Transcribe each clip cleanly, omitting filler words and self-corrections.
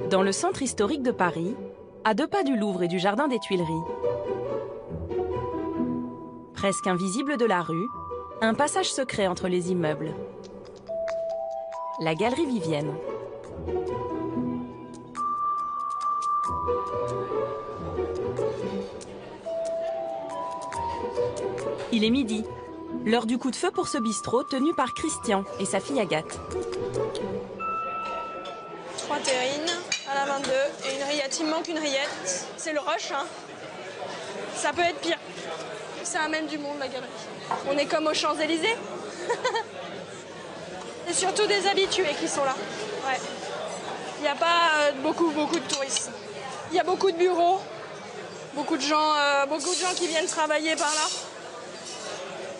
Dans le centre historique de Paris, à 2 pas du Louvre et du Jardin des Tuileries, presque invisible de la rue, un passage secret entre les immeubles. La Galerie Vivienne. Il est midi, l'heure du coup de feu pour ce bistrot tenu par Christian et sa fille Agathe. 3 terrines à la 22 et une rillette. Il me manque une rillette. C'est le rush, hein. Ça peut être pire. Ça amène du monde, la galerie. On est comme aux Champs-Élysées. Et surtout des habitués qui sont là. Ouais. Il n'y a pas beaucoup de touristes. Il y a beaucoup de bureaux, beaucoup de gens qui viennent travailler par là.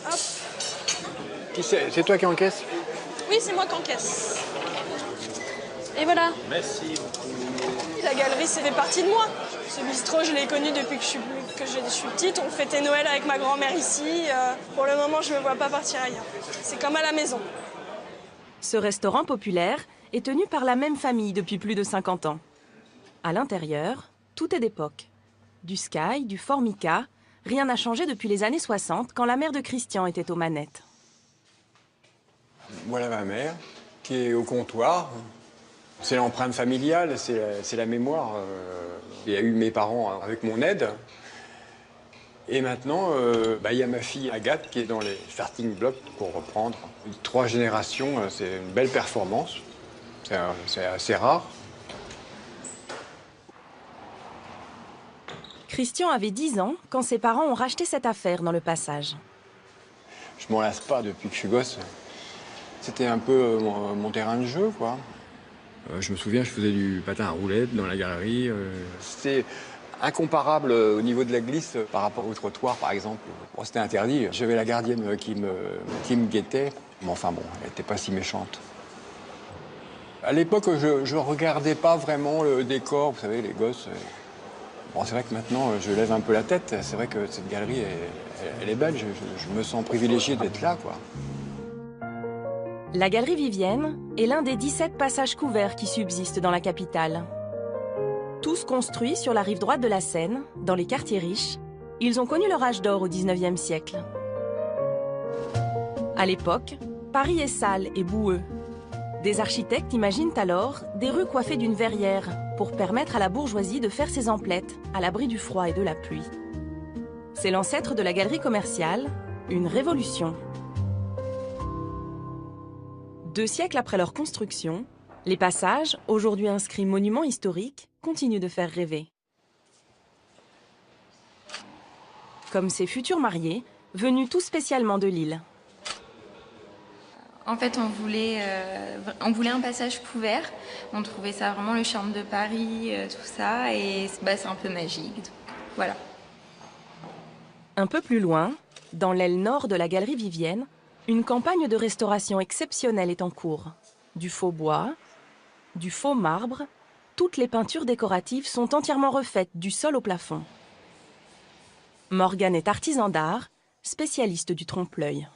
Hop. C'est toi qui encaisse? Oui, c'est moi qui encaisse. Et voilà. Merci beaucoup. La galerie, ça fait partie de moi. Ce bistrot, je l'ai connu depuis que je suis petite. On fêtait Noël avec ma grand-mère ici. Pour le moment, je ne me vois pas partir ailleurs. C'est comme à la maison. Ce restaurant populaire est tenu par la même famille depuis plus de 50 ans. À l'intérieur, tout est d'époque. Du Sky, du Formica, rien n'a changé depuis les années 60, quand la mère de Christian était aux manettes. Voilà ma mère, qui est au comptoir. C'est l'empreinte familiale, c'est la mémoire. Il y a eu mes parents avec mon aide. Et maintenant, il y a ma fille Agathe qui est dans les starting blocks pour reprendre. 3 générations, c'est une belle performance. C'est assez rare. Christian avait 10 ans quand ses parents ont racheté cette affaire dans le passage. Je m'en lasse pas depuis que je suis gosse. C'était un peu mon terrain de jeu, quoi. Je me souviens, je faisais du patin à roulettes dans la galerie. C'était incomparable au niveau de la glisse par rapport au trottoir, par exemple. Bon, c'était interdit. J'avais la gardienne qui me guettait. Mais enfin bon, elle n'était pas si méchante. À l'époque, je ne regardais pas vraiment le décor. Vous savez, les gosses... Bon, c'est vrai que maintenant, je lève un peu la tête. C'est vrai que cette galerie, elle est belle. Je me sens privilégié d'être là, quoi. La Galerie Vivienne est l'un des 17 passages couverts qui subsistent dans la capitale. Tous construits sur la rive droite de la Seine, dans les quartiers riches, ils ont connu leur âge d'or au XIXe siècle. À l'époque, Paris est sale et boueux. Des architectes imaginent alors des rues coiffées d'une verrière pour permettre à la bourgeoisie de faire ses emplettes à l'abri du froid et de la pluie. C'est l'ancêtre de la galerie commerciale, une révolution. 2 siècles après leur construction, les passages, aujourd'hui inscrits monuments historiques, continuent de faire rêver. Comme ces futurs mariés, venus tout spécialement de Lille. En fait, on voulait un passage couvert. On trouvait ça vraiment le charme de Paris, tout ça. Et c'est un peu magique. Voilà. Un peu plus loin, dans l'aile nord de la Galerie Vivienne, une campagne de restauration exceptionnelle est en cours. Du faux bois, du faux marbre, toutes les peintures décoratives sont entièrement refaites du sol au plafond. Morgane est artisan d'art, spécialiste du trompe-l'œil.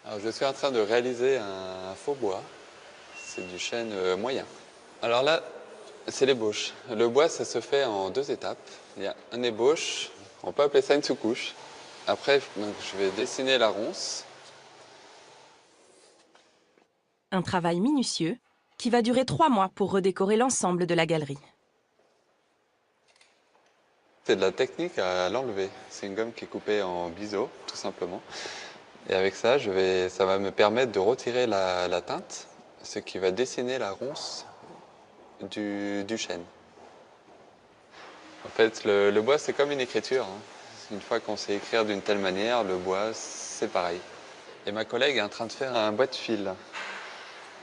Alors, je suis en train de réaliser un faux bois. C'est du chêne moyen. Alors là, c'est l'ébauche. Le bois, ça se fait en 2 étapes. Il y a un ébauche, on peut appeler ça une sous-couche. Après, donc, je vais dessiner la ronce. Un travail minutieux qui va durer 3 mois pour redécorer l'ensemble de la galerie. C'est de la technique à l'enlever. C'est une gomme qui est coupée en biseau, tout simplement. Et avec ça, ça va me permettre de retirer la teinte, ce qui va dessiner la ronce du chêne. En fait, le bois, c'est comme une écriture, hein. Une fois qu'on sait écrire d'une telle manière, le bois, c'est pareil. Et ma collègue est en train de faire un bois de fil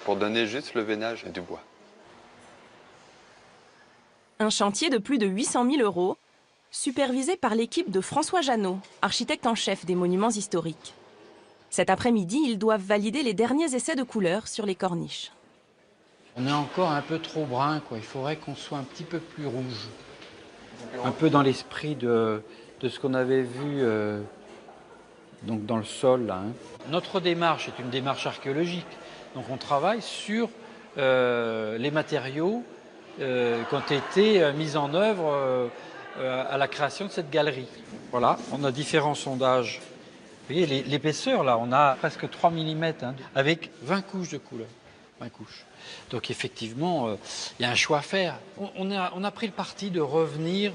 pour donner juste le veinage du bois. Un chantier de plus de 800 000 €, supervisé par l'équipe de François Jeannot, architecte en chef des monuments historiques. Cet après-midi, ils doivent valider les derniers essais de couleurs sur les corniches. On est encore un peu trop brun, quoi. Il faudrait qu'on soit un petit peu plus rouge. Un peu dans l'esprit de ce qu'on avait vu donc dans le sol, là, hein. Notre démarche est une démarche archéologique. Donc on travaille sur les matériaux qui ont été mis en œuvre à la création de cette galerie. Voilà, on a différents sondages. Vous voyez l'épaisseur là, on a presque 3 mm hein, avec 20 couches de couleur. 20 couches. Donc effectivement, il y a un choix à faire. On a pris le parti de revenir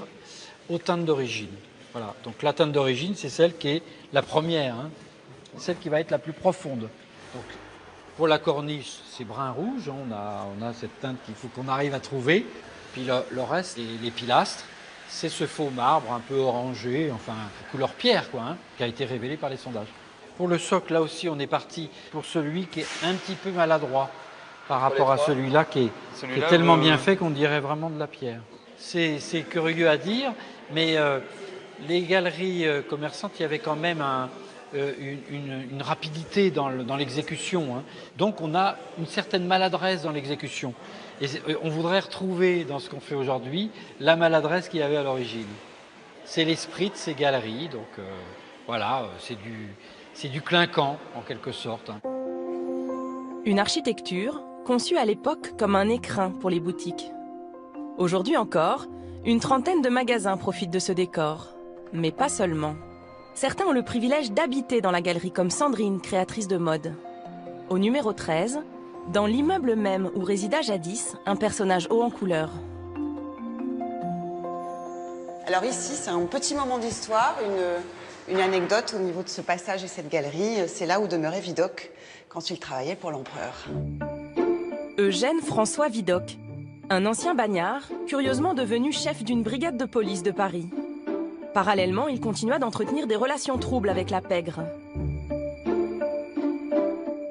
aux teintes d'origine. Voilà. Donc la teinte d'origine, c'est celle qui est la première, hein, celle qui va être la plus profonde. Donc pour la corniche, c'est brun-rouge. On a cette teinte qu'il faut qu'on arrive à trouver. Puis le reste, les pilastres, c'est ce faux marbre un peu orangé, enfin couleur pierre, quoi, hein, qui a été révélé par les sondages. Pour le socle, là aussi, on est parti pour celui qui est un petit peu maladroit par rapport à celui-là qui est tellement bien fait qu'on dirait vraiment de la pierre. C'est curieux à dire, mais les galeries commerçantes, il y avait quand même une rapidité dans l'exécution. Hein. Donc on a une certaine maladresse dans l'exécution. Et on voudrait retrouver dans ce qu'on fait aujourd'hui la maladresse qu'il y avait à l'origine. C'est l'esprit de ces galeries, donc voilà, c'est du clinquant en quelque sorte. Hein. Une architecture conçue à l'époque comme un écrin pour les boutiques. Aujourd'hui encore, une trentaine de magasins profitent de ce décor. Mais pas seulement. Certains ont le privilège d'habiter dans la galerie comme Sandrine, créatrice de mode. Au numéro 13, dans l'immeuble même où résida jadis un personnage haut en couleur. Alors ici, c'est un petit moment d'histoire, une anecdote au niveau de ce passage et cette galerie. C'est là où demeurait Vidocq quand il travaillait pour l'empereur. Eugène François Vidocq, un ancien bagnard, curieusement devenu chef d'une brigade de police de Paris. Parallèlement, il continua d'entretenir des relations troubles avec la pègre.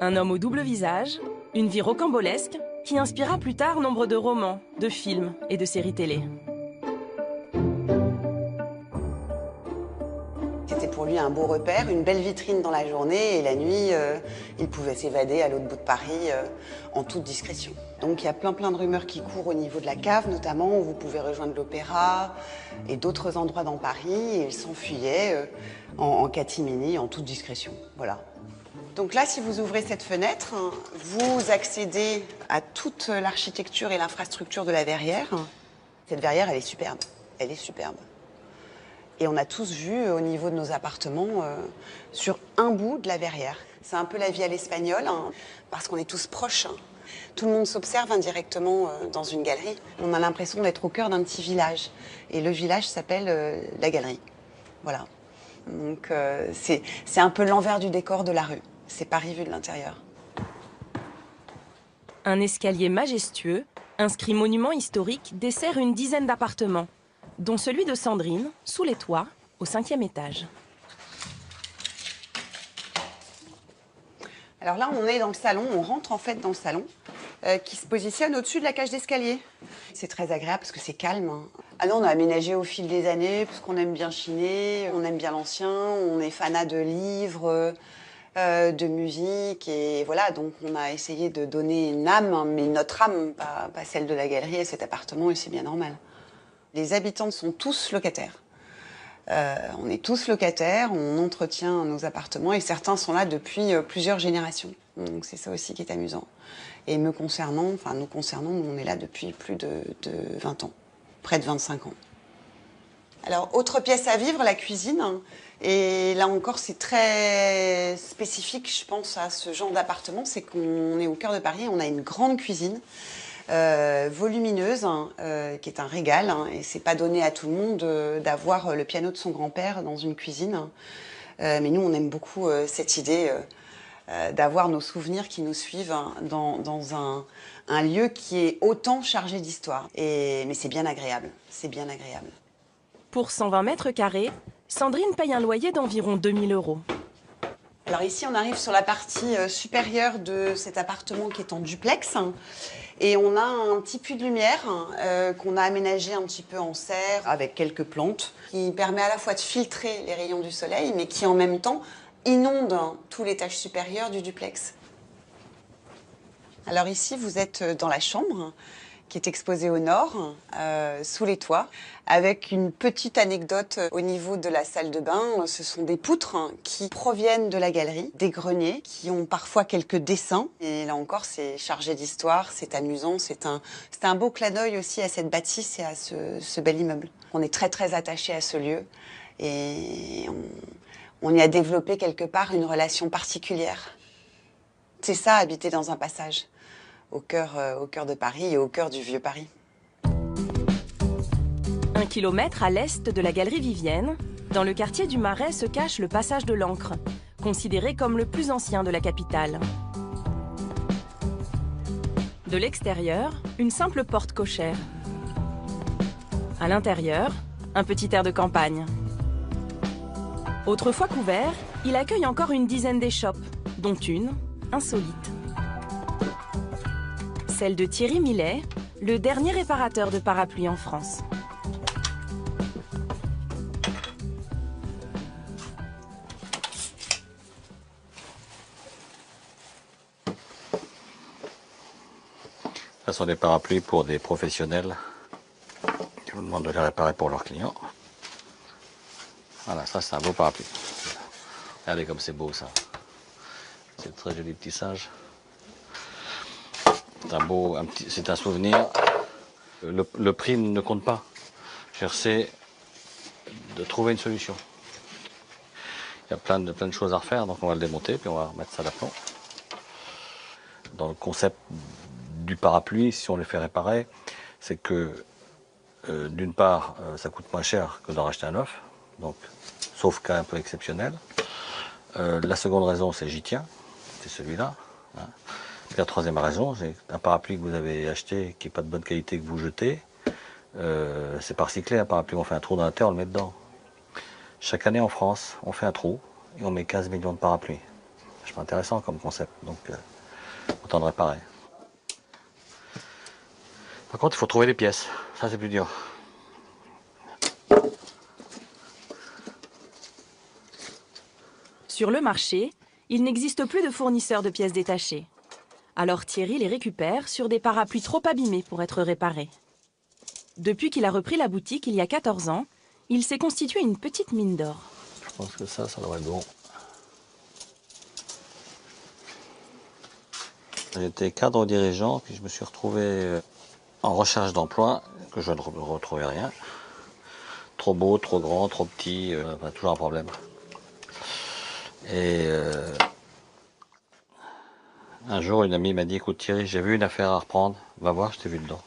Un homme au double visage, une vie rocambolesque, qui inspira plus tard nombre de romans, de films et de séries télé. C'était pour lui un beau repère, une belle vitrine dans la journée et la nuit, il pouvait s'évader à l'autre bout de Paris en toute discrétion. Donc il y a plein de rumeurs qui courent au niveau de la cave notamment, où vous pouvez rejoindre l'Opéra et d'autres endroits dans Paris. Et il s'enfuyait en catimini, en toute discrétion. Voilà. Donc là, si vous ouvrez cette fenêtre, vous accédez à toute l'architecture et l'infrastructure de la verrière. Cette verrière, elle est superbe. Elle est superbe. Et on a tous vu au niveau de nos appartements sur un bout de la verrière. C'est un peu la vie à l'espagnol, hein, parce qu'on est tous proches. Hein. Tout le monde s'observe indirectement dans une galerie. On a l'impression d'être au cœur d'un petit village. Et le village s'appelle la galerie. Voilà. Donc c'est un peu l'envers du décor de la rue. C'est Paris vu de l'intérieur. Un escalier majestueux, inscrit monument historique, dessert une dizaine d'appartements, dont celui de Sandrine, sous les toits, au 5e étage. Alors là, on est dans le salon, on rentre en fait dans le salon, qui se positionne au-dessus de la cage d'escalier. C'est très agréable parce que c'est calme. Hein. Ah non, on a aménagé au fil des années, parce qu'on aime bien chiner, on aime bien l'ancien, on est fanat de livres, de musique, et voilà, donc on a essayé de donner une âme, mais notre âme, pas celle de la galerie à cet appartement, et c'est bien normal. Les habitants sont tous locataires. On est tous locataires, on entretient nos appartements et certains sont là depuis plusieurs générations. Donc c'est ça aussi qui est amusant. Et nous concernant, nous on est là depuis plus de 20 ans, près de 25 ans. Alors, autre pièce à vivre, la cuisine. Et là encore, c'est très spécifique, je pense, à ce genre d'appartement. C'est qu'on est au cœur de Paris, on a une grande cuisine. Volumineuse, qui est un régal, et c'est pas donné à tout le monde d'avoir le piano de son grand-père dans une cuisine. Mais nous, on aime beaucoup cette idée d'avoir nos souvenirs qui nous suivent dans un lieu qui est autant chargé d'histoire. Mais c'est bien agréable, c'est bien agréable. Pour 120 mètres carrés, Sandrine paye un loyer d'environ 2 000 €. Alors ici, on arrive sur la partie supérieure de cet appartement qui est en duplex. Et on a un petit puits de lumière qu'on a aménagé un petit peu en serre avec quelques plantes qui permet à la fois de filtrer les rayons du soleil mais qui en même temps inonde tout l'étage supérieur du duplex. Alors ici, vous êtes dans la chambre qui est exposé au nord, sous les toits, avec une petite anecdote au niveau de la salle de bain. Ce sont des poutres qui proviennent de la galerie, des greniers, qui ont parfois quelques dessins. Et là encore, c'est chargé d'histoire, c'est amusant, c'est un beau clin d'œil aussi à cette bâtisse et à ce bel immeuble. On est très très attaché à ce lieu et on y a développé quelque part une relation particulière. C'est ça, habiter dans un passage, au cœur de Paris et au cœur du vieux Paris. 1 kilomètre à l'est de la galerie Vivienne, dans le quartier du Marais se cache le passage de l'Ancre, considéré comme le plus ancien de la capitale. De l'extérieur, une simple porte cochère. À l'intérieur, un petit air de campagne. Autrefois couvert, il accueille encore une dizaine d'échoppes, dont une insolite. Celle de Thierry Millet, le dernier réparateur de parapluies en France. Ce sont des parapluies pour des professionnels qui vous demandent de les réparer pour leurs clients. Voilà, ça c'est un beau parapluie. Regardez comme c'est beau ça. C'est très joli petit singe. C'est un souvenir. Le prix ne compte pas. C'est de trouver une solution. Il y a plein de choses à refaire, donc on va le démonter puis on va remettre ça d'aplomb. Dans le concept du parapluie, si on les fait réparer, c'est que d'une part, ça coûte moins cher que d'en racheter un neuf, donc sauf cas un peu exceptionnel. La seconde raison, c'est j'y tiens, c'est celui-là. Hein. La troisième raison, c'est un parapluie que vous avez acheté qui n'est pas de bonne qualité que vous jetez, c'est pas recyclé un parapluie, on fait un trou dans la terre, on le met dedans. Chaque année en France, on fait un trou et on met 15 millions de parapluies. C'est pas intéressant comme concept, donc autant de réparer. Par contre, il faut trouver les pièces. Ça, c'est plus dur. Sur le marché, il n'existe plus de fournisseurs de pièces détachées. Alors Thierry les récupère sur des parapluies trop abîmés pour être réparés. Depuis qu'il a repris la boutique il y a 14 ans, il s'est constitué une petite mine d'or. Je pense que ça devrait être bon. J'étais cadre dirigeant, puis je me suis retrouvé en recherche d'emploi, que je ne retrouvais rien. Trop beau, trop grand, trop petit, toujours un problème. Et un jour, une amie m'a dit, écoute Thierry, j'ai vu une affaire à reprendre, va voir, je t'ai vu dedans.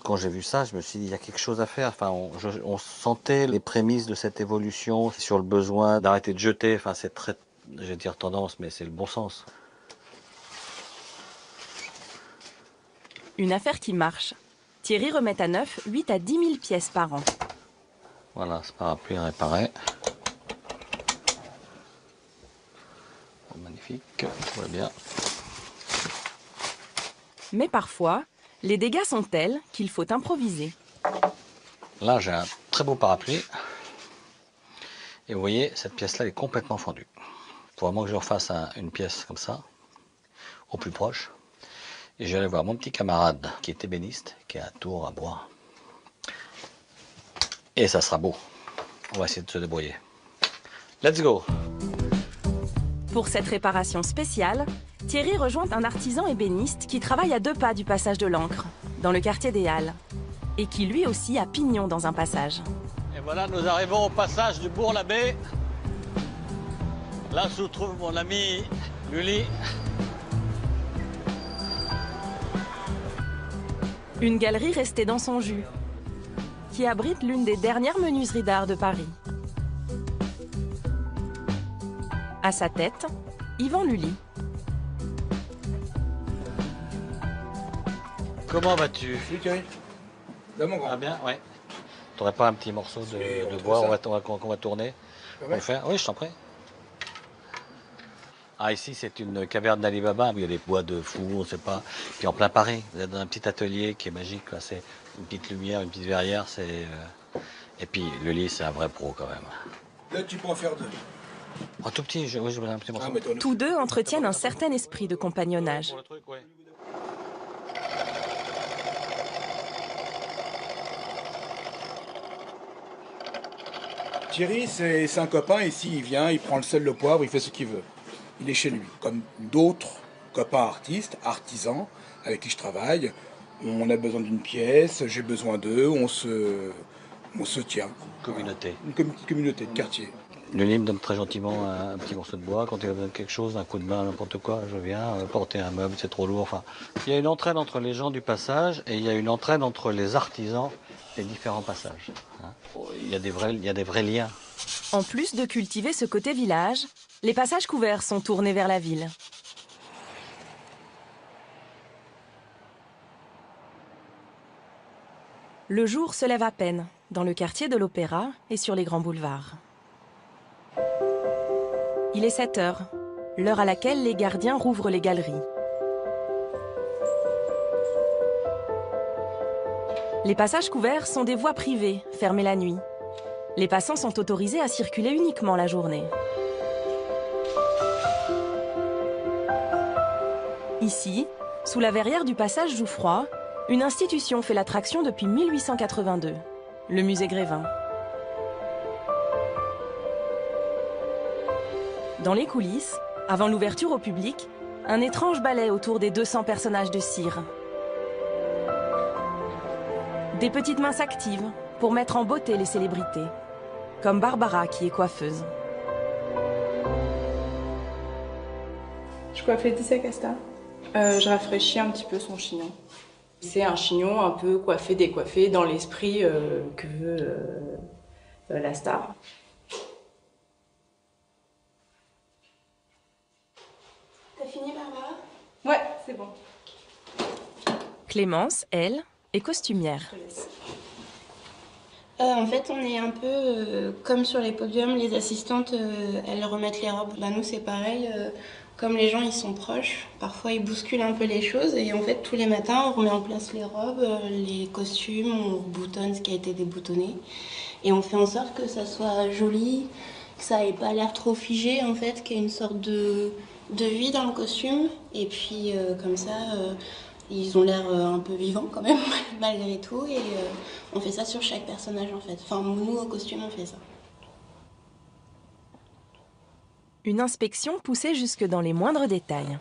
Quand j'ai vu ça, je me suis dit, il y a quelque chose à faire. Enfin, on sentait les prémices de cette évolution sur le besoin d'arrêter de jeter. Enfin, c'est très, je vais dire tendance, mais c'est le bon sens. Une affaire qui marche. Thierry remet à neuf 8 à 10 000 pièces par an. Voilà, ce parapluie est réparé. Magnifique, tout va bien. Mais parfois, les dégâts sont tels qu'il faut improviser. Là, j'ai un très beau parapluie. Et vous voyez, cette pièce-là est complètement fendue. Il faut vraiment que je refasse une pièce comme ça, au plus proche. Et j'allais voir mon petit camarade qui est ébéniste, qui a un tour à bois. Et ça sera beau. On va essayer de se débrouiller. Let's go! Pour cette réparation spéciale, Thierry rejoint un artisan ébéniste qui travaille à 2 pas du passage de l'Ancre, dans le quartier des Halles, et qui lui aussi a pignon dans un passage. Et voilà, nous arrivons au passage du Bourg-l'Abbé. Là se trouve mon ami Lully. Une galerie restée dans son jus, qui abrite l'une des dernières menuiseries d'art de Paris. À sa tête, Yvan Lully. Comment vas-tu? Oui, Thierry. Là, mon grand. Ah bien, ouais. T'aurais pas un petit morceau de bois qu'on va tourner pour le faire? Oui, je t'en prie. Ah, ici, c'est une caverne d'Ali Baba, où il y a des bois de fou, on ne sait pas. Puis en plein Paris, vous êtes dans un petit atelier qui est magique, là. C'est une petite lumière, une petite verrière, et puis le lit, c'est un vrai pro quand même. Là, tu peux en faire 2. Un tout petit, oui, je voudrais un petit morceau. Tous deux entretiennent un certain esprit de compagnonnage. Thierry, c'est un copain, ici, il vient, il prend le sel, le poivre, il fait ce qu'il veut. Il est chez lui. Comme d'autres copains artistes, artisans, avec qui je travaille, on a besoin d'une pièce, j'ai besoin d'eux, on se tient. Communauté. Une petite communauté de quartier. Denis me donne très gentiment un petit morceau de bois. Quand il a besoin de quelque chose, un coup de main, n'importe quoi, je viens porter un meuble, c'est trop lourd. Enfin, il y a une entraide entre les gens du passage et il y a une entraide entre les artisans des différents passages. Il y a des vrais liens. En plus de cultiver ce côté village, les passages couverts sont tournés vers la ville. Le jour se lève à peine, dans le quartier de l'Opéra et sur les grands boulevards. Il est 7 heures, l'heure à laquelle les gardiens rouvrent les galeries. Les passages couverts sont des voies privées, fermées la nuit. Les passants sont autorisés à circuler uniquement la journée. Ici, sous la verrière du passage Jouffroy, une institution fait l'attraction depuis 1882, le musée Grévin. Dans les coulisses, avant l'ouverture au public, un étrange ballet autour des 200 personnages de cire. Des petites mains s'activent pour mettre en beauté les célébrités, comme Barbara qui est coiffeuse. Je coiffe Laetitia Casta. Je rafraîchis un petit peu son chignon. C'est un chignon un peu coiffé, décoiffé, dans l'esprit que veut la star. T'as fini, Barbara? Ouais, c'est bon. Clémence, elle, est costumière. En fait, on est un peu comme sur les podiums, les assistantes, elles remettent les robes. Bah, nous, c'est pareil, comme les gens, ils sont proches, parfois ils bousculent un peu les choses. Et en fait, tous les matins, on remet en place les robes, les costumes, on boutonne ce qui a été déboutonné. Et on fait en sorte que ça soit joli, que ça n'ait pas l'air trop figé, en fait, qu'il y ait une sorte de vie dans le costume. Et puis, comme ça... ils ont l'air un peu vivants quand même, malgré tout, et on fait ça sur chaque personnage en fait. Enfin, nous, au costume, on fait ça. Une inspection poussée jusque dans les moindres détails.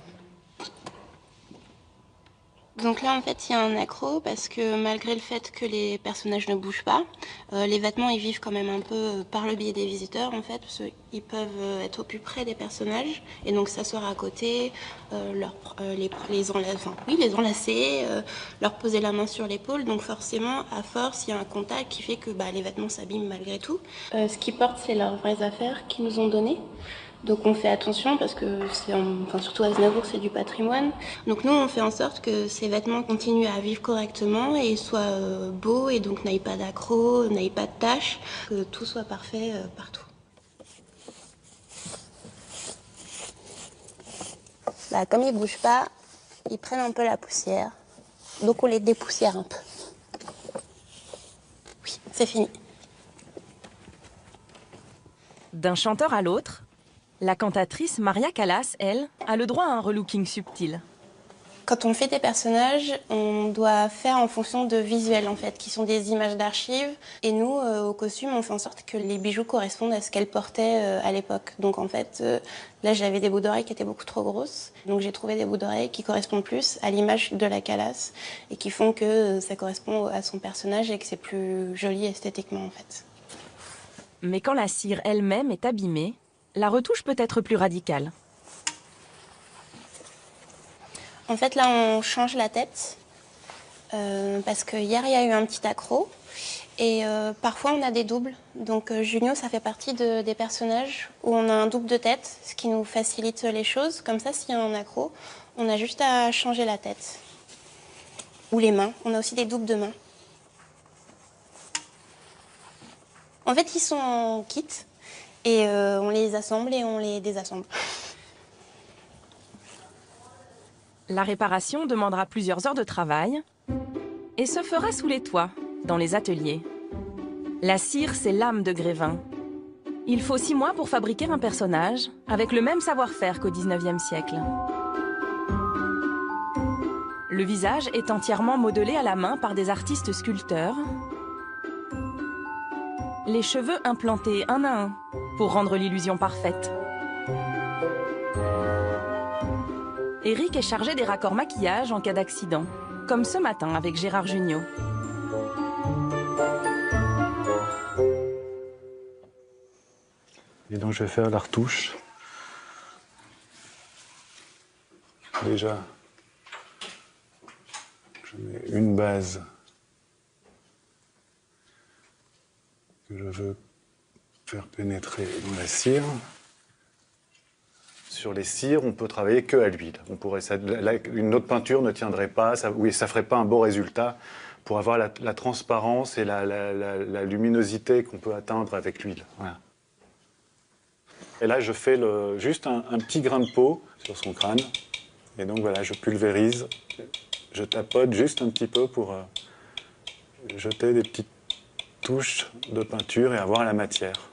Donc là, en fait, il y a un accro parce que malgré le fait que les personnages ne bougent pas, les vêtements, ils vivent quand même un peu par le biais des visiteurs, en fait, parce qu'ils peuvent être au plus près des personnages et donc s'asseoir à côté, les enlacer, leur poser la main sur l'épaule. Donc forcément, à force, il y a un contact qui fait que les vêtements s'abîment malgré tout. Ce qu'ils portent, c'est leurs vraies affaires qu'ils nous ont données. Donc on fait attention parce que surtout à Aznavour, c'est du patrimoine. Donc nous, on fait en sorte que ces vêtements continuent à vivre correctement et soient beaux et donc n'aillent pas d'accros, n'aillent pas de taches, que tout soit parfait partout. Comme ils bougent pas, ils prennent un peu la poussière. Donc on les dépoussière un peu. Oui, c'est fini. D'un chanteur à l'autre, la cantatrice Maria Callas, elle, a le droit à un relooking subtil. Quand on fait des personnages, on doit faire en fonction de visuels, en fait, qui sont des images d'archives. Et nous, au costume, on fait en sorte que les bijoux correspondent à ce qu'elle portait à l'époque. Donc en fait, là, j'avais des bouts d'oreilles qui étaient beaucoup trop grosses. Donc j'ai trouvé des bouts d'oreilles qui correspondent plus à l'image de la Callas et qui font que ça correspond à son personnage et que c'est plus joli esthétiquement, en fait. Mais quand la cire elle-même est abîmée, la retouche peut être plus radicale. En fait, là, on change la tête parce que hier, il y a eu un petit accro et parfois, on a des doubles. Donc, Junio, ça fait partie des personnages où on a un double de tête, ce qui nous facilite les choses. Comme ça, s'il y a un accro, on a juste à changer la tête. Ou les mains. On a aussi des doubles de mains. En fait, ils sont en kit et on les assemble et on les désassemble. La réparation demandera plusieurs heures de travail et se fera sous les toits, dans les ateliers. La cire, c'est l'âme de Grévin. Il faut 6 mois pour fabriquer un personnage avec le même savoir-faire qu'au XIXe siècle. Le visage est entièrement modelé à la main par des artistes sculpteurs. Les cheveux implantés un à un pour rendre l'illusion parfaite. Eric est chargé des raccords maquillage en cas d'accident, comme ce matin avec Gérard Jugnot. Et donc je vais faire la retouche. Déjà, je mets une base que je veux faire pénétrer dans la cire. Sur les cires, on peut travailler que à l'huile. Une autre peinture ne tiendrait pas, ça ferait pas un beau résultat pour avoir la transparence et la luminosité qu'on peut atteindre avec l'huile. Voilà. Et là, je fais juste un petit grain de peau sur son crâne. Et donc voilà, je pulvérise, je tapote juste un petit peu pour jeter des petites touches de peinture et avoir la matière.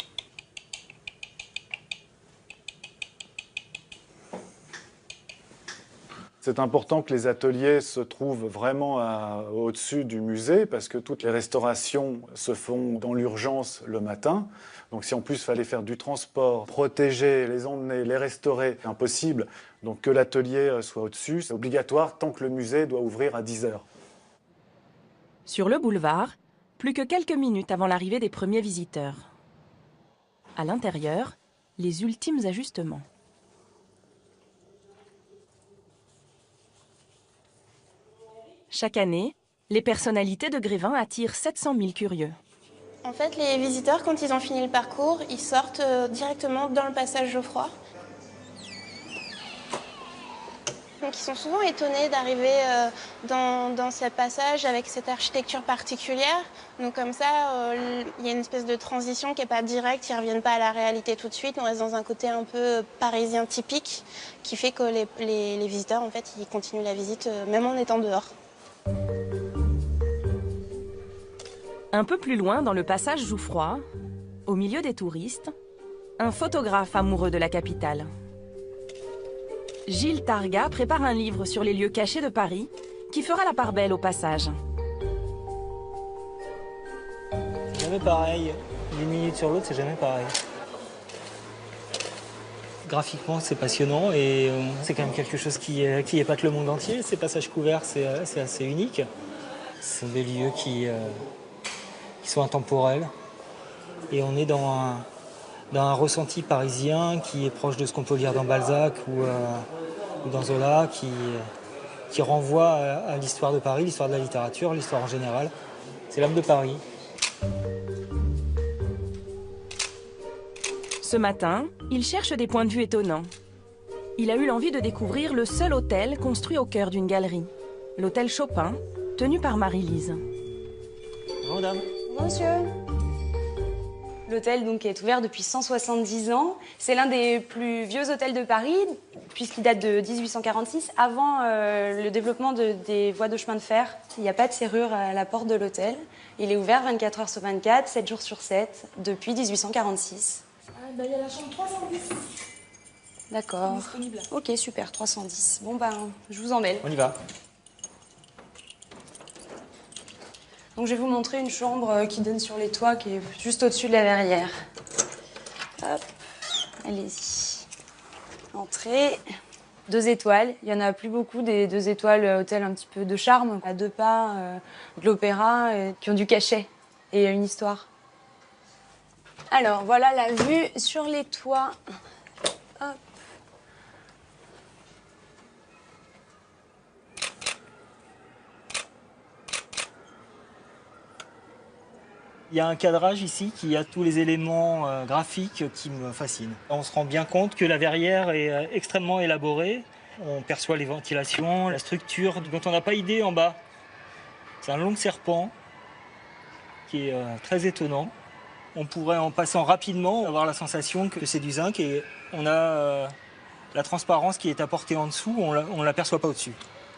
C'est important que les ateliers se trouvent vraiment au-dessus du musée parce que toutes les restaurations se font dans l'urgence le matin. Donc si en plus il fallait faire du transport, protéger, les emmener, les restaurer, c'est impossible. Donc que l'atelier soit au-dessus, c'est obligatoire tant que le musée doit ouvrir à 10 h. Sur le boulevard, plus que quelques minutes avant l'arrivée des premiers visiteurs. À l'intérieur, les ultimes ajustements. Chaque année, les personnalités de Grévin attirent 700 000 curieux. En fait, les visiteurs, quand ils ont fini le parcours, ils sortent directement dans le passage Geoffroy. Donc ils sont souvent étonnés d'arriver dans ce passage avec cette architecture particulière. Donc comme ça, il y a une espèce de transition qui n'est pas directe, ils ne reviennent pas à la réalité tout de suite. On reste dans un côté un peu parisien typique qui fait que les visiteurs, en fait, ils continuent la visite même en étant dehors. Un peu plus loin, dans le passage Jouffroy, au milieu des touristes, un photographe amoureux de la capitale. Gilles Targa prépare un livre sur les lieux cachés de Paris qui fera la part belle au passage. C'est jamais pareil. D'une minute sur l'autre, c'est jamais pareil. Graphiquement, c'est passionnant et c'est quand même quelque chose qui épate le monde entier. Ces passages couverts, c'est assez unique. Ce sont des lieux qui sont intemporels. Et on est dans un ressenti parisien qui est proche de ce qu'on peut lire dans Balzac ou dans Zola, qui renvoie à l'histoire de Paris, l'histoire de la littérature, l'histoire en général. C'est l'âme de Paris. Ce matin, il cherche des points de vue étonnants. Il a eu l'envie de découvrir le seul hôtel construit au cœur d'une galerie. L'hôtel Chopin, tenu par Marie-Lise. Bonjour madame. Bonjour monsieur. L'hôtel donc est ouvert depuis 170 ans. C'est l'un des plus vieux hôtels de Paris, puisqu'il date de 1846, avant le développement des voies de chemin de fer. Il n'y a pas de serrure à la porte de l'hôtel. Il est ouvert 24 heures sur 24, 7 jours sur 7, depuis 1846. Il y a la chambre 310. D'accord. Ok, super, 310. Bon ben, je vous emmène. On y va. Donc je vais vous montrer une chambre qui donne sur les toits, qui est juste au-dessus de la verrière. Hop, allez-y. Entrée. 2 étoiles. Il y en a plus beaucoup des 2 étoiles hôtels un petit peu de charme, à 2 pas de l'opéra, qui ont du cachet et une histoire. Alors voilà la vue sur les toits. Hop. Il y a un cadrage ici qui a tous les éléments graphiques qui me fascinent. On se rend bien compte que la verrière est extrêmement élaborée. On perçoit les ventilations, la structure dont on n'a pas idée en bas. C'est un long serpent qui est très étonnant. On pourrait, en passant rapidement, avoir la sensation que c'est du zinc et on a la transparence qui est apportée en dessous, on ne l'aperçoit pas au-dessus.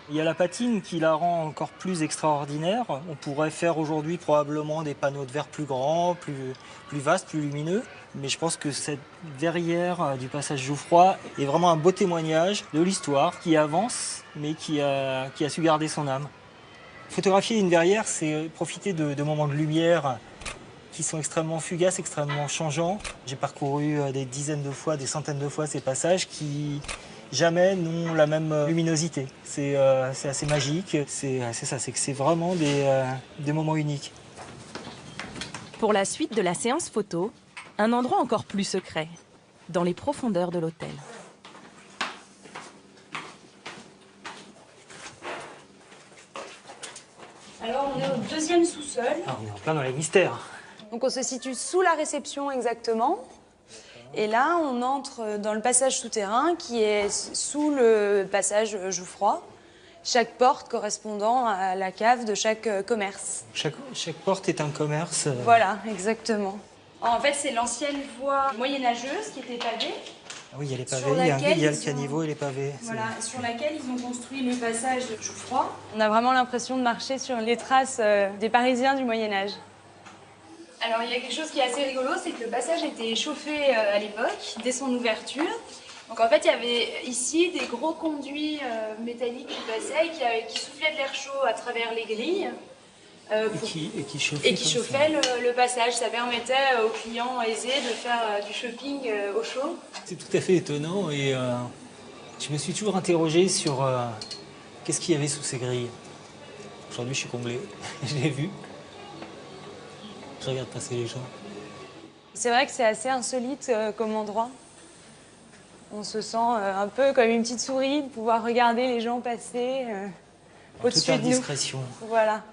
Il y a la patine qui la rend encore plus extraordinaire. On pourrait faire aujourd'hui probablement des panneaux de verre plus grands, plus vastes, plus lumineux. Mais je pense que cette verrière du passage Jouffroy est vraiment un beau témoignage de l'histoire qui avance, mais qui a su garder son âme. Photographier une verrière, c'est profiter de moments de lumière qui sont extrêmement fugaces, extrêmement changeants. J'ai parcouru des dizaines de fois, des centaines de fois ces passages qui jamais n'ont la même luminosité. C'est assez magique, c'est ça, c'est que c'est vraiment des moments uniques. Pour la suite de la séance photo, un endroit encore plus secret, dans les profondeurs de l'hôtel. Alors, on est au deuxième sous-sol. Ah, on est en plein dans les mystères. Donc, on se situe sous la réception exactement. Et là, on entre dans le passage souterrain qui est sous le passage Jouffroy. Chaque porte correspondant à la cave de chaque commerce. Chaque porte est un commerce. Voilà, exactement. En fait, c'est l'ancienne voie moyenâgeuse qui était pavée. Ah oui, il y a les pavés, il y a le caniveau et les pavés. Voilà, sur laquelle ils ont construit le passage Jouffroy. On a vraiment l'impression de marcher sur les traces des Parisiens du Moyen-Âge. Alors, il y a quelque chose qui est assez rigolo, c'est que le passage était chauffé à l'époque, dès son ouverture. Donc en fait, il y avait ici des gros conduits métalliques qui passaient et qui soufflaient de l'air chaud à travers les grilles. Et qui chauffaient le passage. Ça permettait aux clients aisés de faire du shopping au chaud. C'est tout à fait étonnant et je me suis toujours interrogé sur qu'est-ce qu'il y avait sous ces grilles. Aujourd'hui, je suis comblé, je l'ai vu. Je regarde passer les gens. C'est vrai que c'est assez insolite comme endroit. On se sent un peu comme une petite souris de pouvoir regarder les gens passer au-dessus de nous. Discrétion. Voilà.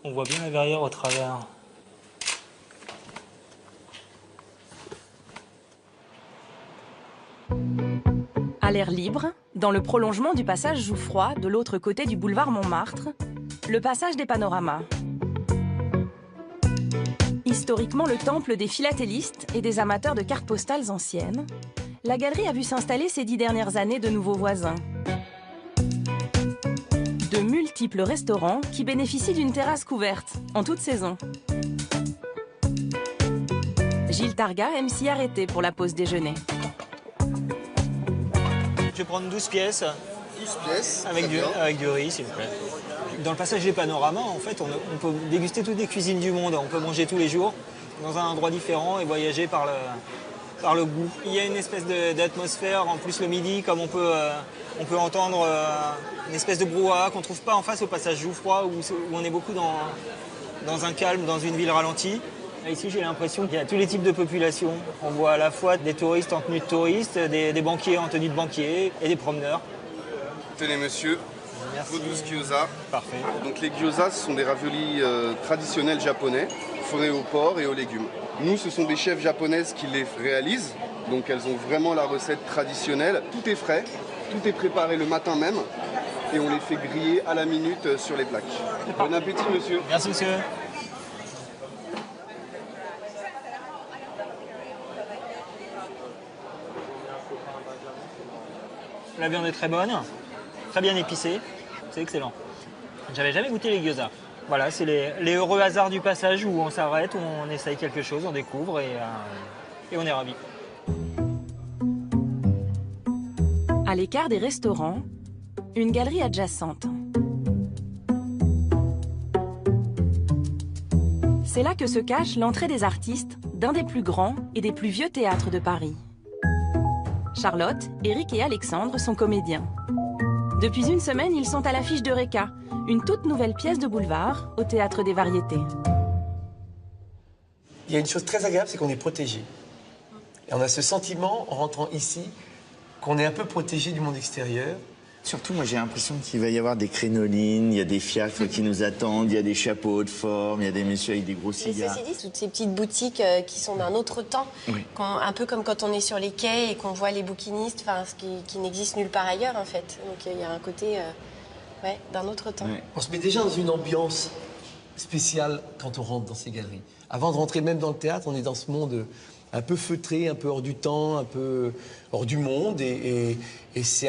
On voit bien la verrière au travers. À l'air libre, dans le prolongement du passage Jouffroy, de l'autre côté du boulevard Montmartre, le passage des Panoramas. Historiquement le temple des philatélistes et des amateurs de cartes postales anciennes, la galerie a vu s'installer ces 10 dernières années de nouveaux voisins. De multiples restaurants qui bénéficient d'une terrasse couverte, en toute saison. Gilles Targa aime s'y arrêter pour la pause déjeuner. Je vais prendre 12 pièces. 12 pièces avec du riz, s'il vous plaît. Dans le passage des Panoramas, en fait, on peut déguster toutes les cuisines du monde. On peut manger tous les jours, dans un endroit différent et voyager par le goût. Il y a une espèce d'atmosphère, en plus le midi, comme on peut entendre une espèce de brouhaha qu'on ne trouve pas en face au passage Jouffroy, où on est beaucoup dans un calme, dans une ville ralentie. Ici, j'ai l'impression qu'il y a tous les types de populations. On voit à la fois des touristes en tenue de touristes, des banquiers en tenue de banquiers et des promeneurs. Tenez, monsieur, merci. Vos 12 gyoza. Parfait. Donc les gyoza, ce sont des raviolis traditionnels japonais, fourrés au porc et aux légumes. Nous, ce sont des chefs japonaises qui les réalisent. Donc elles ont vraiment la recette traditionnelle. Tout est frais, tout est préparé le matin même. Et on les fait griller à la minute sur les plaques. Bon appétit, monsieur. Merci, monsieur. La viande est très bonne, très bien épicée, c'est excellent. J'avais jamais goûté les gyoza. Voilà, c'est les heureux hasards du passage où on s'arrête, où on essaye quelque chose, on découvre et on est ravis. À l'écart des restaurants, une galerie adjacente. C'est là que se cache l'entrée des artistes d'un des plus grands et des plus vieux théâtres de Paris. Charlotte, Éric et Alexandre sont comédiens. Depuis une semaine, ils sont à l'affiche d'Eureka, une toute nouvelle pièce de boulevard au Théâtre des Variétés. Il y a une chose très agréable, c'est qu'on est protégé. Et on a ce sentiment, en rentrant ici, qu'on est un peu protégé du monde extérieur. Surtout, moi, j'ai l'impression qu'il va y avoir des crénolines, il y a des fiacres qui nous attendent, il y a des chapeaux de forme, il y a des messieurs avec des gros cigares. Et ceci dit, toutes ces petites boutiques qui sont d'un autre temps, oui. Un peu comme quand on est sur les quais et qu'on voit les bouquinistes, ce qui n'existe nulle part ailleurs, en fait. Donc, il y a un côté d'un autre temps. Ouais. On se met déjà dans une ambiance spéciale quand on rentre dans ces galeries. Avant de rentrer même dans le théâtre, on est dans ce monde un peu feutré, un peu hors du temps, un peu hors du monde. Et c'est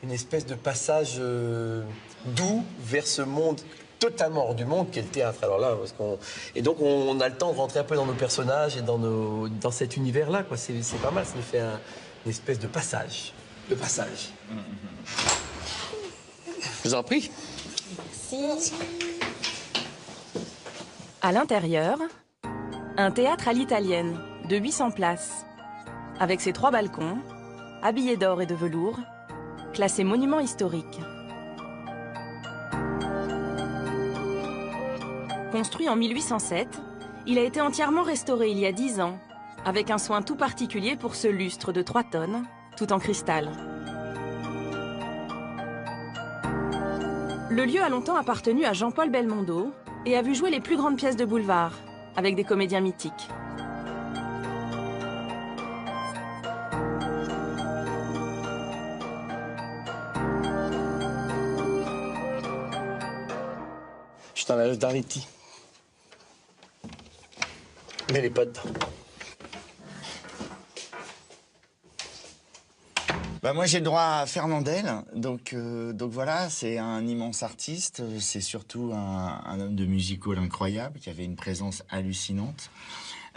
une espèce de passage doux vers ce monde totalement hors du monde qu'est le théâtre. Alors là, et donc on a le temps de rentrer un peu dans nos personnages et dans cet univers-là. C'est pas mal, ça nous fait une espèce de passage. De passage. Je vous en prie. Merci. À l'intérieur, un théâtre à l'italienne de 800 places, avec ses 3 balcons, habillés d'or et de velours, classé monument historique. Construit en 1807, il a été entièrement restauré il y a 10 ans, avec un soin tout particulier pour ce lustre de 3 tonnes, tout en cristal. Le lieu a longtemps appartenu à Jean-Paul Belmondo et a vu jouer les plus grandes pièces de boulevard, avec des comédiens mythiques. Je suis dans la loge d'Arletty. Mais elle n'est pas dedans. Bah moi j'ai le droit à Fernandel, donc voilà, c'est un immense artiste, c'est surtout un homme de music hall incroyable, qui avait une présence hallucinante.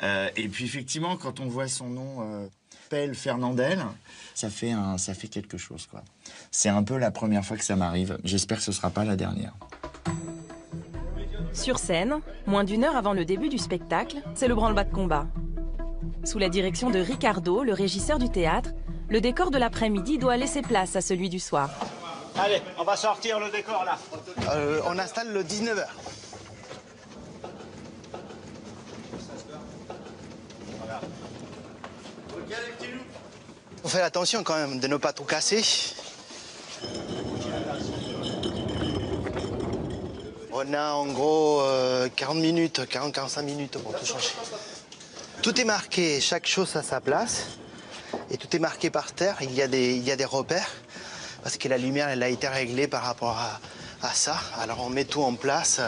Et puis effectivement, quand on voit son nom, Pelle Fernandel, ça fait quelque chose, quoi. C'est un peu la première fois que ça m'arrive, j'espère que ce sera pas la dernière. Sur scène, moins d'1 heure avant le début du spectacle, c'est le branle-bas de combat. Sous la direction de Ricardo, le régisseur du théâtre, le décor de l'après-midi doit laisser place à celui du soir. Allez, on va sortir le décor là. On installe le 19h. Voilà. On fait attention quand même de ne pas tout casser. On a en gros 40-45 minutes pour tout changer. Tout est marqué, chaque chose à sa place. Et tout est marqué par terre, il y a des repères. Parce que la lumière, elle a été réglée par rapport à ça. Alors on met tout en place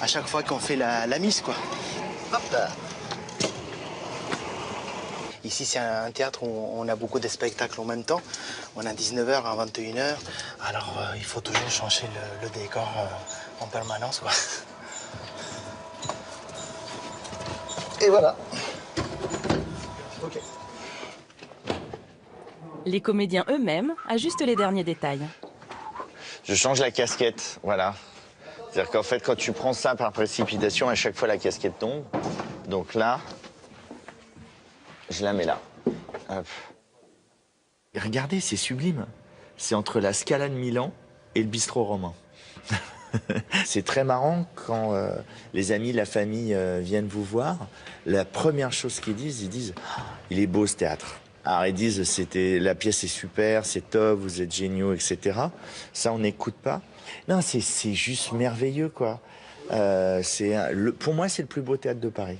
à chaque fois qu'on fait la mise, quoi. Hop là. Ici, c'est un théâtre où on a beaucoup de spectacles en même temps. On a 19h à 21h. Alors il faut toujours changer le décor en permanence, quoi. Et voilà. Ok. Les comédiens eux-mêmes ajustent les derniers détails. Je change la casquette, voilà. C'est-à-dire qu'en fait, quand tu prends ça par précipitation, à chaque fois la casquette tombe. Donc là, je la mets là. Hop. Et regardez, c'est sublime. C'est entre la Scala de Milan et le bistrot romain. C'est très marrant quand les amis, la famille viennent vous voir. La première chose qu'ils disent oh, il est beau ce théâtre. Alors ils disent la pièce est super, c'est top, vous êtes géniaux, etc. Ça on n'écoute pas. Non, c'est juste merveilleux, quoi. Pour moi c'est le plus beau théâtre de Paris.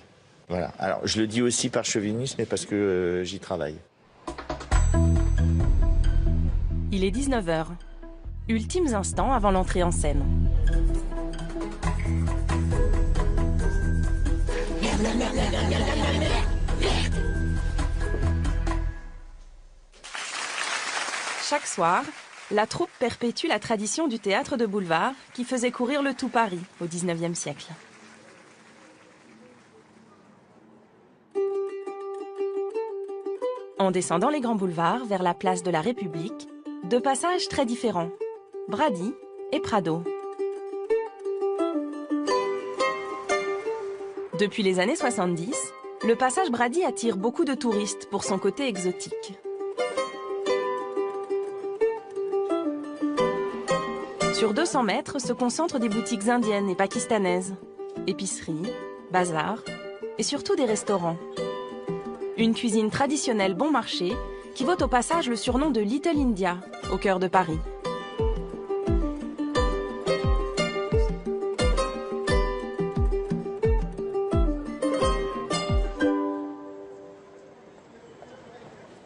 Voilà. Alors je le dis aussi par chauvinisme, mais parce que j'y travaille. Il est 19h. Ultimes instants avant l'entrée en scène. Chaque soir, la troupe perpétue la tradition du théâtre de boulevard qui faisait courir le tout Paris au XIXe siècle. En descendant les grands boulevards vers la place de la République, 2 passages très différents, Brady et Prado. Depuis les années 70, le passage Brady attire beaucoup de touristes pour son côté exotique. Sur 200 mètres se concentrent des boutiques indiennes et pakistanaises, épiceries, bazars et surtout des restaurants. Une cuisine traditionnelle bon marché qui vaut au passage le surnom de Little India, au cœur de Paris.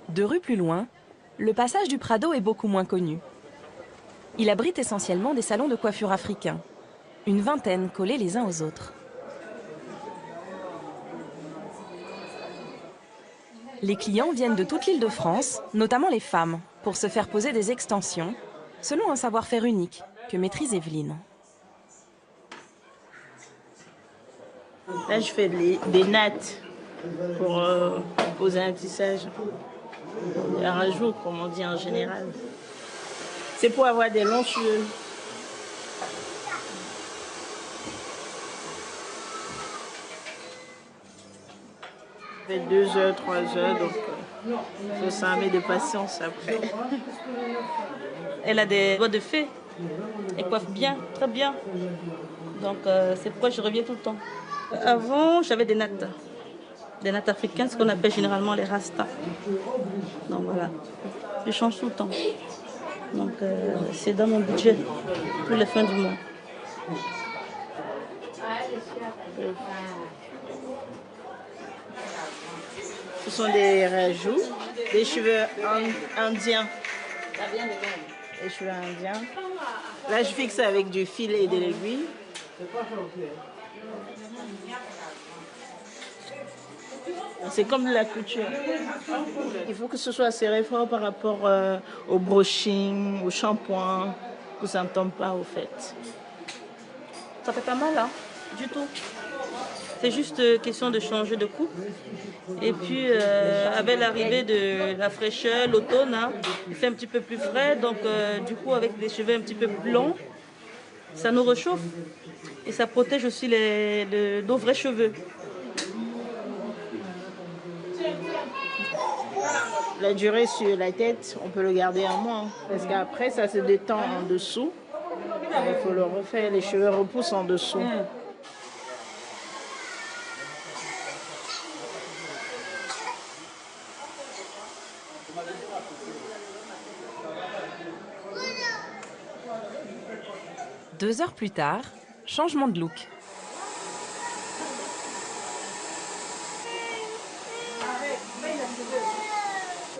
Deux rues plus loin, le passage du Prado est beaucoup moins connu. Il abrite essentiellement des salons de coiffure africains, une vingtaine collés les uns aux autres. Les clients viennent de toute l'Île-de-France, notamment les femmes, pour se faire poser des extensions, selon un savoir-faire unique que maîtrise Evelyne. Là, je fais des nattes pour poser un tissage. Un rajout, comme on dit en général. C'est pour avoir des longs cheveux. Ça fait 2 heures, 3 heures, donc il faut s'armer de patience après. Elle a des doigts de fée. Elle coiffe bien, très bien. Donc c'est pourquoi je reviens tout le temps. Avant, j'avais des nattes africaines, ce qu'on appelle généralement les rastas. Donc voilà, je change tout le temps. Donc c'est dans mon budget, tous les fins du mois. Ce sont des rajouts, des cheveux indiens. Les cheveux indiens. Là, je fixe avec du fil et de l'aiguille. C'est comme de la couture. Il faut que ce soit serré fort par rapport au brushing, au shampoing, que ça ne tombe pas au fait. Ça fait pas mal, hein, du tout. C'est juste question de changer de coupe. Et puis, avec l'arrivée de la fraîcheur, l'automne, hein, il fait un petit peu plus frais. Donc, du coup, avec des cheveux un petit peu plus longs, ça nous réchauffe. Et ça protège aussi nos vrais cheveux. La durée sur la tête, on peut le garder un mois. Hein, parce qu'après, ça se détend en dessous. Il faut le refaire, les cheveux repoussent en dessous. Deux heures plus tard, changement de look.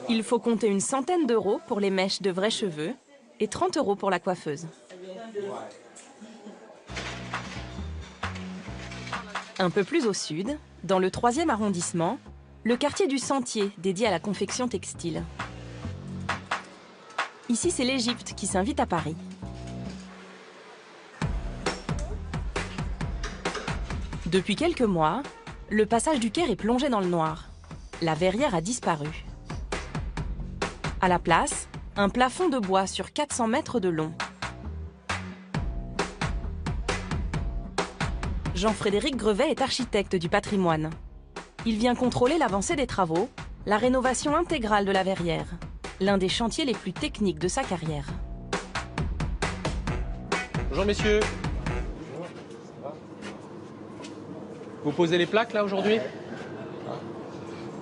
Il faut compter une centaine d'euros pour les mèches de vrais cheveux et 30 euros pour la coiffeuse. Un peu plus au sud, dans le 3e arrondissement, le quartier du Sentier dédié à la confection textile. Ici, c'est l'Égypte qui s'invite à Paris. Depuis quelques mois, le passage du Caire est plongé dans le noir. La verrière a disparu. À la place, un plafond de bois sur 400 mètres de long. Jean-Frédéric Grevet est architecte du patrimoine. Il vient contrôler l'avancée des travaux, la rénovation intégrale de la verrière, l'un des chantiers les plus techniques de sa carrière. Bonjour messieurs. Vous posez les plaques là aujourd'hui?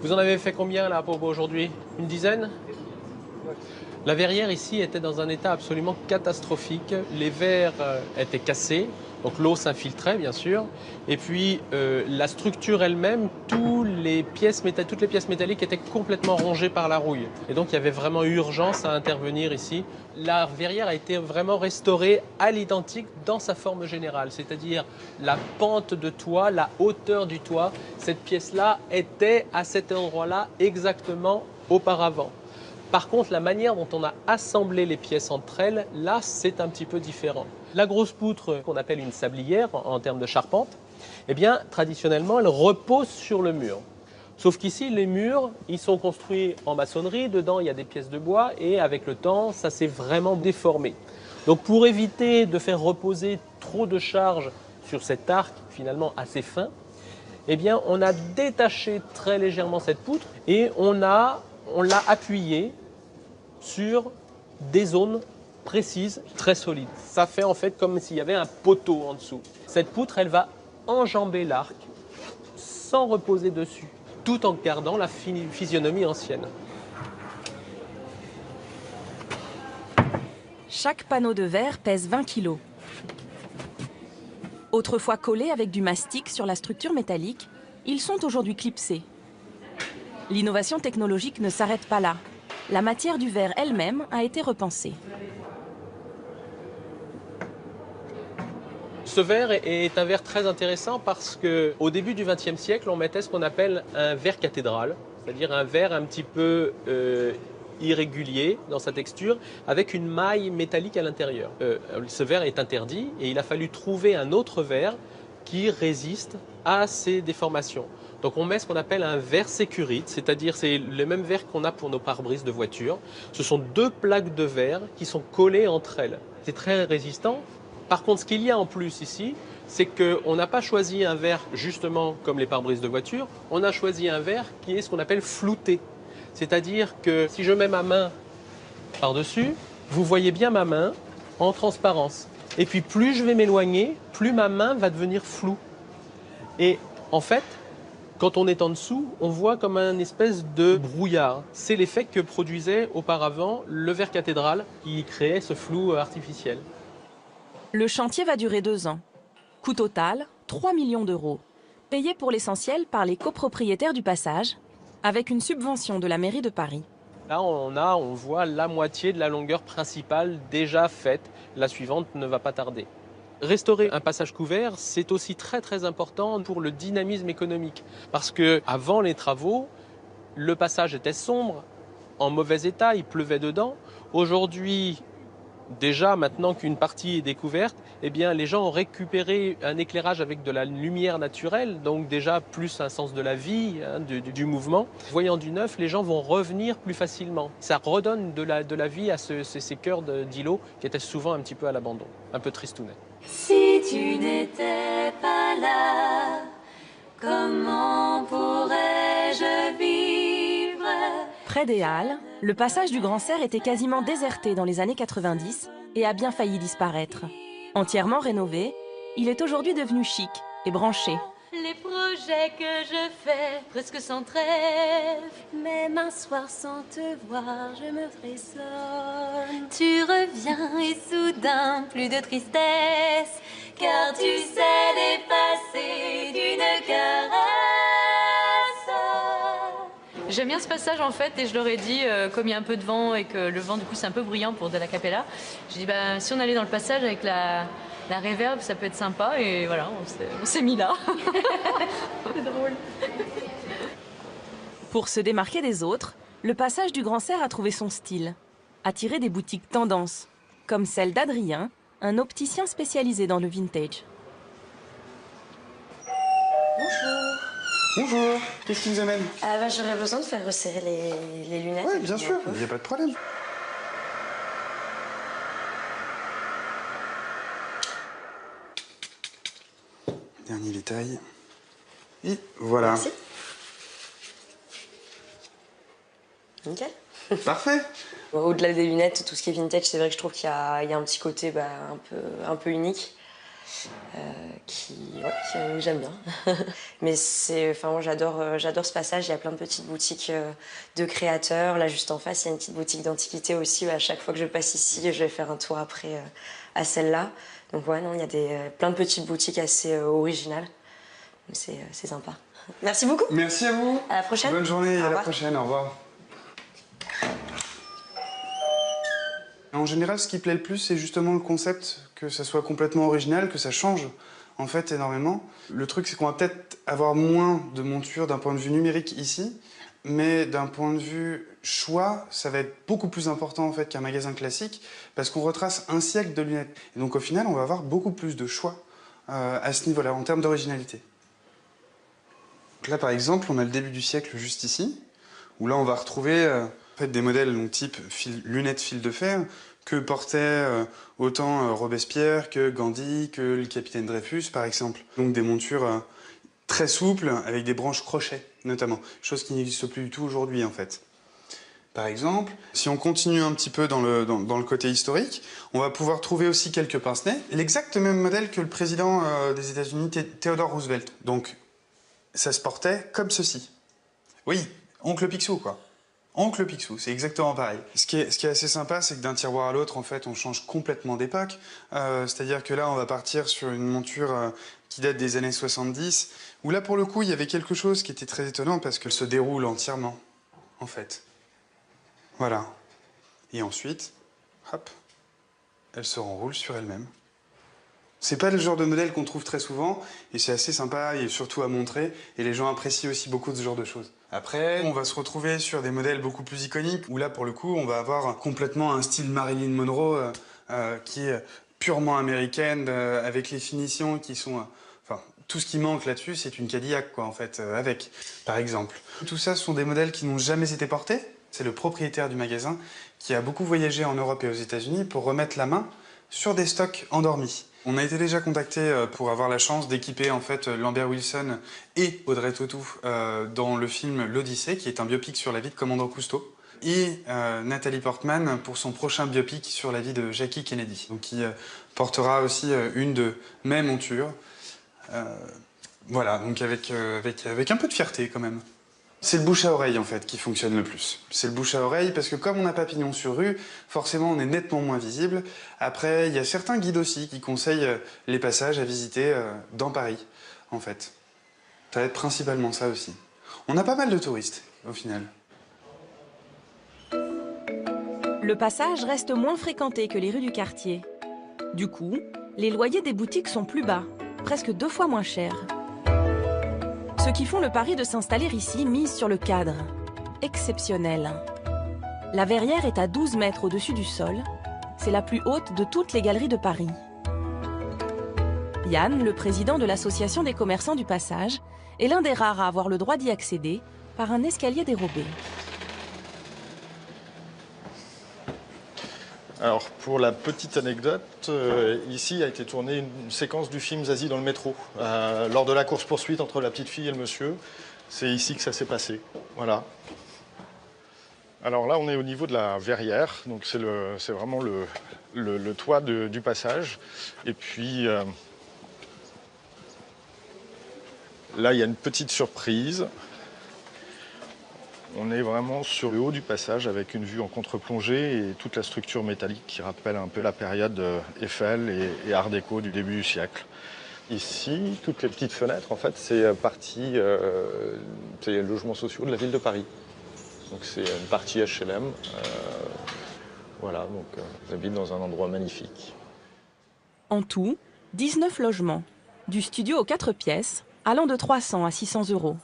Vous en avez fait combien là pour aujourd'hui? Une dizaine? La verrière ici était dans un état absolument catastrophique. Les verres étaient cassés, donc l'eau s'infiltrait bien sûr. Et puis la structure elle-même, toutes les pièces métalliques étaient complètement rongées par la rouille. Et donc il y avait vraiment urgence à intervenir ici. La verrière a été vraiment restaurée à l'identique dans sa forme générale, c'est-à-dire la pente de toit, la hauteur du toit. Cette pièce-là était à cet endroit-là exactement auparavant. Par contre, la manière dont on a assemblé les pièces entre elles, là, c'est un petit peu différent. La grosse poutre qu'on appelle une sablière en termes de charpente, eh bien, traditionnellement, elle repose sur le mur. Sauf qu'ici, les murs, ils sont construits en maçonnerie. Dedans, il y a des pièces de bois et avec le temps, ça s'est vraiment déformé. Donc, pour éviter de faire reposer trop de charge sur cet arc, finalement assez fin, eh bien, on a détaché très légèrement cette poutre et on l'a appuyé sur des zones précises, très solides. Ça fait en fait comme s'il y avait un poteau en dessous. Cette poutre, elle va enjamber l'arc sans reposer dessus, tout en gardant la physionomie ancienne. Chaque panneau de verre pèse 20 kg. Autrefois collés avec du mastic sur la structure métallique, ils sont aujourd'hui clipsés. L'innovation technologique ne s'arrête pas là. La matière du verre elle-même a été repensée. Ce verre est un verre très intéressant parce qu'au début du XXe siècle, on mettait ce qu'on appelle un verre cathédrale, c'est-à-dire un verre un petit peu irrégulier dans sa texture, avec une maille métallique à l'intérieur. Ce verre est interdit et il a fallu trouver un autre verre qui résiste à ces déformations. Donc on met ce qu'on appelle un verre sécurite, c'est-à-dire c'est le même verre qu'on a pour nos pare-brises de voiture. Ce sont 2 plaques de verre qui sont collées entre elles. C'est très résistant. Par contre, ce qu'il y a en plus ici, c'est qu'on n'a pas choisi un verre justement comme les pare-brises de voiture, on a choisi un verre qui est ce qu'on appelle flouté. C'est-à-dire que si je mets ma main par-dessus, vous voyez bien ma main en transparence. Et puis plus je vais m'éloigner, plus ma main va devenir floue. Et en fait, quand on est en dessous, on voit comme un espèce de brouillard. C'est l'effet que produisait auparavant le verre cathédrale qui créait ce flou artificiel. Le chantier va durer 2 ans. Coût total, 3 millions d'euros. Payé pour l'essentiel par les copropriétaires du passage, avec une subvention de la mairie de Paris. Là, on voit la moitié de la longueur principale déjà faite. La suivante ne va pas tarder. Restaurer un passage couvert, c'est aussi très très important pour le dynamisme économique. Parce que avant les travaux, le passage était sombre, en mauvais état, il pleuvait dedans. Aujourd'hui, déjà maintenant qu'une partie est découverte, eh bien, les gens ont récupéré un éclairage avec de la lumière naturelle, donc déjà plus un sens de la vie, hein, du mouvement. Voyant du neuf, les gens vont revenir plus facilement. Ça redonne de la vie à ces cœurs d'îlots qui étaient souvent un petit peu à l'abandon, un peu tristounets. Si tu n'étais pas là, comment pourrais-je vivre? Près des Halles, le passage du Grand Cerf était quasiment déserté dans les années 90 et a bien failli disparaître. Entièrement rénové, il est aujourd'hui devenu chic et branché. Les projets que je fais, presque sans trêve. Même un soir sans te voir, je me frissonne. Tu reviens et soudain, plus de tristesse, car tu sais les passer d'une caresse. J'aime bien ce passage en fait et je leur ai dit, comme il y a un peu de vent et que le vent du coup c'est un peu bruyant pour de la cappella, j'ai dit bah, si on allait dans le passage avec la réverb ça peut être sympa et voilà, on s'est mis là. C'est drôle. Pour se démarquer des autres, le passage du Grand Cerf a trouvé son style, attiré des boutiques tendance, comme celle d'Adrien, un opticien spécialisé dans le vintage. Bonjour. Bonjour, qu'est-ce qui vous amène? J'aurais besoin de faire resserrer les lunettes. Oui, bien sûr, il n'y a pas de problème. Dernier détail. Et voilà. Merci. Nickel. Parfait. Au-delà des lunettes, tout ce qui est vintage, c'est vrai que je trouve qu'il y a un petit côté un peu unique. Que j'aime bien. Mais moi j'adore ce passage, il y a plein de petites boutiques de créateurs. Là juste en face, il y a une petite boutique d'antiquité aussi. À chaque fois que je passe ici, je vais faire un tour après à celle-là. Donc ouais, non, il y a plein de petites boutiques assez originales. C'est sympa. Merci beaucoup. Merci à vous. À la prochaine. Bonne journée, à la prochaine, au revoir. En général, ce qui plaît le plus, c'est justement le concept, que ça soit complètement original, que ça change en fait énormément. Le truc, c'est qu'on va peut-être avoir moins de montures d'un point de vue numérique ici, mais d'un point de vue choix, ça va être beaucoup plus important en fait qu'un magasin classique, parce qu'on retrace un siècle de lunettes. Et donc au final, on va avoir beaucoup plus de choix à ce niveau-là, en termes d'originalité. Donc là, par exemple, on a le début du siècle juste ici, où là, on va retrouver en fait, des modèles donc, type lunettes fil de fer, que portaient autant Robespierre que Gandhi, que le capitaine Dreyfus, par exemple. Donc des montures très souples, avec des branches crochets, notamment. Chose qui n'existe plus du tout aujourd'hui, en fait. Par exemple, si on continue un petit peu dans le côté historique, on va pouvoir trouver aussi quelques pince-nez. L'exact même modèle que le président des États-Unis, Theodore Roosevelt. Donc, ça se portait comme ceci. Oui, oncle Picsou, quoi. Oncle Picsou, c'est exactement pareil. Ce qui est assez sympa, c'est que d'un tiroir à l'autre, en fait, on change complètement d'époque. C'est-à-dire que là, on va partir sur une monture qui date des années 70, où là, pour le coup, il y avait quelque chose qui était très étonnant parce qu'elle se déroule entièrement, en fait. Voilà. Et ensuite, hop, elle se renroule sur elle-même. C'est pas le genre de modèle qu'on trouve très souvent, et c'est assez sympa, et surtout à montrer, et les gens apprécient aussi beaucoup ce genre de choses. Après, on va se retrouver sur des modèles beaucoup plus iconiques, où là, pour le coup, on va avoir complètement un style Marilyn Monroe, qui est purement américaine, avec les finitions qui sont Tout ce qui manque là-dessus, c'est une Cadillac, quoi, en fait, avec, par exemple. Tout ça, ce sont des modèles qui n'ont jamais été portés. C'est le propriétaire du magasin qui a beaucoup voyagé en Europe et aux États-Unis pour remettre la main sur des stocks endormis. On a été déjà contacté pour avoir la chance d'équiper en fait Lambert Wilson et Audrey Tautou dans le film L'Odyssée, qui est un biopic sur la vie de Commandant Cousteau, et Nathalie Portman pour son prochain biopic sur la vie de Jackie Kennedy, donc qui portera aussi une de mes montures. Voilà, donc avec un peu de fierté quand même. C'est le bouche à oreille en fait qui fonctionne le plus. C'est le bouche à oreille parce que comme on n'a pas pignon sur rue, forcément on est nettement moins visible. Après, il y a certains guides aussi qui conseillent les passages à visiter dans Paris, en fait. Ça va être principalement ça aussi. On a pas mal de touristes, au final. Le passage reste moins fréquenté que les rues du quartier. Du coup, les loyers des boutiques sont plus bas, presque 2 fois moins chers. Ceux qui font le pari de s'installer ici misent sur le cadre. Exceptionnel. La verrière est à 12 mètres au-dessus du sol. C'est la plus haute de toutes les galeries de Paris. Yann, le président de l'association des commerçants du passage, est l'un des rares à avoir le droit d'y accéder par un escalier dérobé. Alors, pour la petite anecdote, ici a été tournée une séquence du film Zazie dans le métro. Lors de la course-poursuite entre la petite fille et le monsieur, c'est ici que ça s'est passé. Voilà. Alors là, on est au niveau de la verrière, donc c'est vraiment le toit du passage. Et puis, là, il y a une petite surprise. On est vraiment sur le haut du passage avec une vue en contre-plongée et toute la structure métallique qui rappelle un peu la période Eiffel et Art déco du début du siècle. Ici, toutes les petites fenêtres, en fait, c'est les logements sociaux de la ville de Paris. Donc c'est une partie HLM. Voilà, donc j'habite dans un endroit magnifique. En tout, 19 logements, du studio aux 4 pièces, allant de 300 à 600 euros.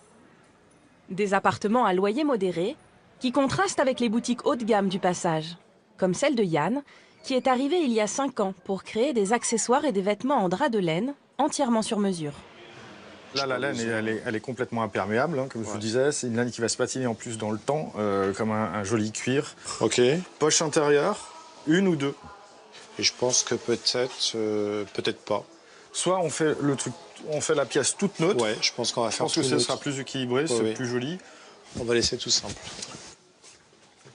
Des appartements à loyer modéré qui contrastent avec les boutiques haut de gamme du passage, comme celle de Yann, qui est arrivé il y a 5 ans pour créer des accessoires et des vêtements en drap de laine entièrement sur mesure. Là, la laine, elle est complètement imperméable, hein, comme je vous disais. C'est une laine qui va se patiner en plus dans le temps, comme un joli cuir. Ok. Poche intérieure, 1 ou 2. Et je pense que peut-être pas. Soit on fait le truc, on fait la pièce toute neutre. Ouais, je pense qu'on va faire tout neutre. Je pense que neutre. ce sera plus équilibré, c'est plus joli. On va laisser tout simple.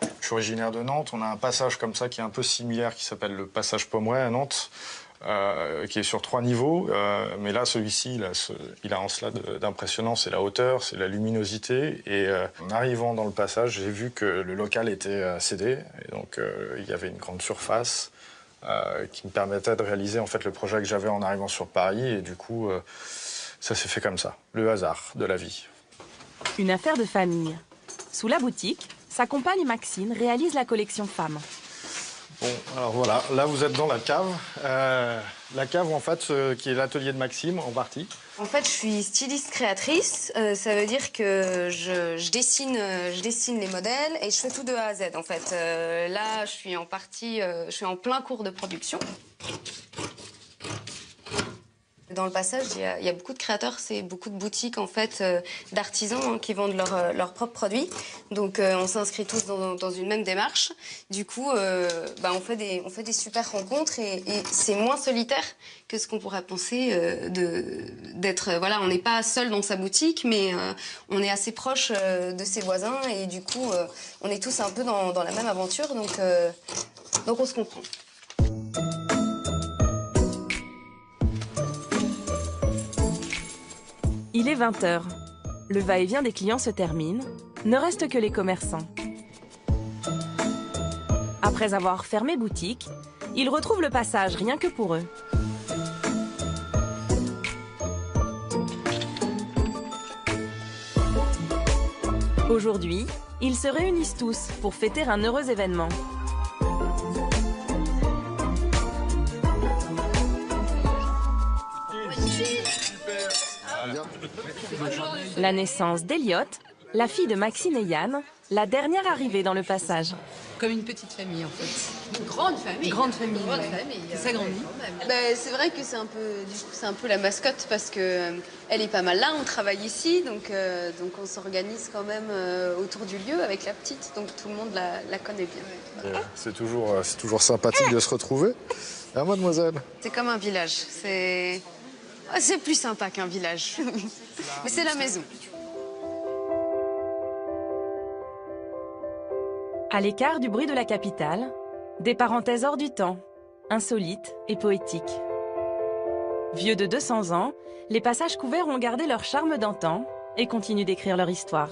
Je suis originaire de Nantes. On a un passage comme ça qui est un peu similaire, qui s'appelle le passage Pomeroy à Nantes, qui est sur 3 niveaux. Mais là, celui-ci, il a en cela d'impressionnant. C'est la hauteur, c'est la luminosité. Et en arrivant dans le passage, j'ai vu que le local était cédé. Et donc, il y avait une grande surface qui me permettait de réaliser en fait le projet que j'avais en arrivant sur Paris. Et du coup, ça s'est fait comme ça, le hasard de la vie. Une affaire de famille. Sous la boutique, sa compagne Maxine réalise la collection femmes. Bon, alors voilà, là vous êtes dans la cave. La cave, en fait, qui est l'atelier de Maxime, en partie. En fait, je suis styliste créatrice. Ça veut dire que je dessine les modèles et je fais tout de A à Z, en fait. Là, je suis en plein cours de production. Dans le passage, il y a beaucoup de créateurs, c'est beaucoup de boutiques en fait d'artisans qui vendent leurs propres produits. Donc on s'inscrit tous dans une même démarche. Du coup, on fait des super rencontres et c'est moins solitaire que ce qu'on pourrait penser d'être. Voilà, on n'est pas seul dans sa boutique, mais on est assez proche de ses voisins et du coup, on est tous un peu dans la même aventure. Donc on se comprend. Il est 20h. Le va-et-vient des clients se termine. Ne reste que les commerçants. Après avoir fermé boutique, ils retrouvent le passage rien que pour eux. Aujourd'hui, ils se réunissent tous pour fêter un heureux événement. La naissance d'Eliott, la fille de Maxine et Yann, la dernière arrivée dans le passage. Comme une petite famille en fait. Une grande famille. Grande famille. Grande famille. Ça s'agrandit. C'est vrai que c'est un peu, du coup, c'est un peu la mascotte parce que elle est pas mal là, on travaille ici, donc on s'organise quand même autour du lieu avec la petite, donc tout le monde la connaît bien. C'est toujours sympathique de se retrouver. Hein, mademoiselle? C'est comme un village, c'est plus sympa qu'un village, mais c'est la maison. À l'écart du bruit de la capitale, des parenthèses hors du temps, insolites et poétiques. Vieux de 200 ans, les passages couverts ont gardé leur charme d'antan et continuent d'écrire leur histoire.